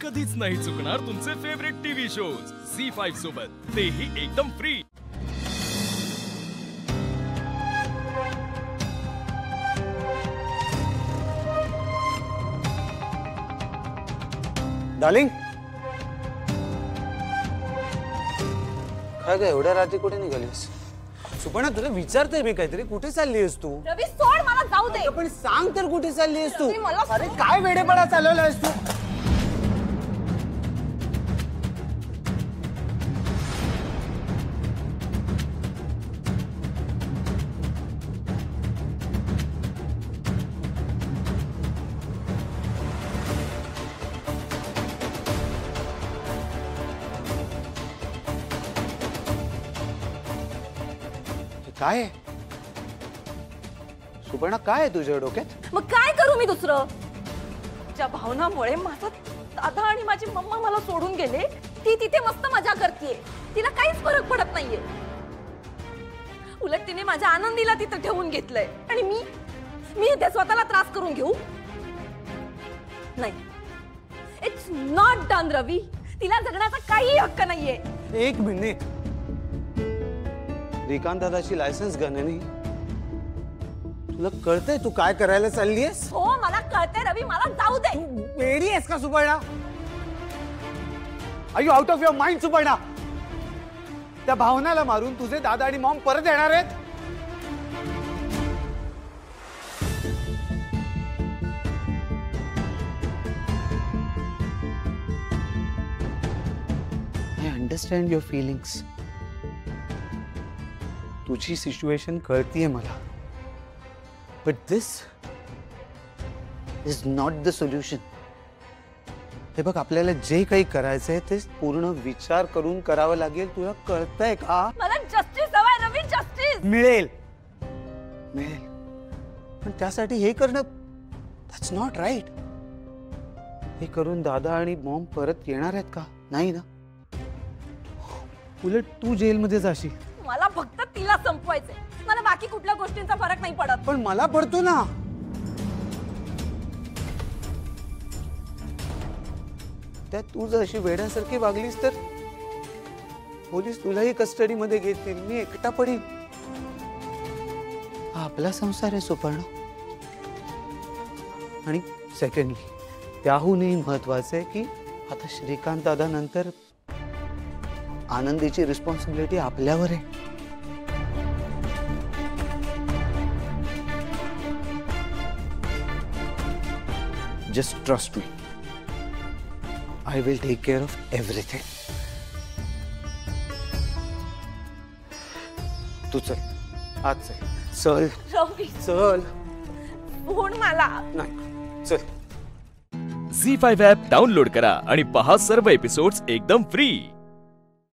कधीच नाही चुकणार तुमचे फेवरेट टीव्ही शोज झी5 सोबत, तेही एकदम फ्री। डार्लिंग, काय एवढ्या रात्री कुठे निघालीस? सुपर्णा, तुला विचारतोय मी काहीतरी, कुठे चालली आहेस तू? रवी सोड, मला जाऊ दे। पण सांग तर, कुठे चालली आहेस तू? अरे काय वेडेपणा चालवलायस तू? काय आहे सुपर्णा? काय आहे तुझ्या डोक्यात? मग काय करू मी दुसरं? ज्या भावनामुळे माझा दादा आणि माझी मम्मा मला सोडून गेले, ती तिथे मस्त मजा करतेय, तिला काहीच फरक पडत नाहीये। उलट तिने माझ्या आनंदीला तिथे ठेवून घेतलंय आणि मी इथे स्वतःला त्रास करून घेऊ? नाही, इट्स नॉट डन रवी। तिला जगण्याचा काही हक्क नाहीये। एक मिनिट, श्रीकांत दादाची लायसन्स गणनी, तुला कळतंय तू काय करायला चाललीयस? हो, मला कळतंय रवी, मला जाऊ दे। तू वेडी आहेस का Suparna? Are you out of your mind Suparna? त्या भावनाला मारून तुझे दादा आणि मॉम परत येणार आहेत? आय अंडरस्टँड युअर फीलिंग्स, तुझी सिच्युएशन कळतीये मला, but this is not the solution. हे बघ, आपल्याला जे काही करायचंय ते पूर्ण विचार करून करावं लागेल, तुला कळतंय का? मला जस्टिस हवंय रवी, जस्टिस। मिळेल मिळेल, पण त्यासाठी हे करणं दॅट्स नॉट राईट। हे करून दादा आणि मॉम परत येणार आहेत का? नाही ना, उलट तू जेलमध्ये जाशील। मला फक्त तिला संपवायचंय, मला बाकी कुठल्या गोष्टींचा फरक नाही पडत। पण मला पडतो ना। त्यात तू जर अशी वेड्यासारखी वागलीस तर पोलीस तुलाही कस्टडी मध्ये घेतील, मी एकटा पडीन। हा आपला संसार आहे सुपर्ण। आणि सेकंडली, त्याहूनही महत्वाचं आहे की आता श्रीकांत दादा नंतर आनंदीची रिस्पॉन्सिबिलिटी आपल्यावर आहे। Just trust me, I will take care of everything. तू चल, आज चल, चल रवी, चल। फोन मला नाही, चल। झी5 ॲप डाउनलोड करा आणि पहा सर्व एपिसोड्स एकदम फ्री।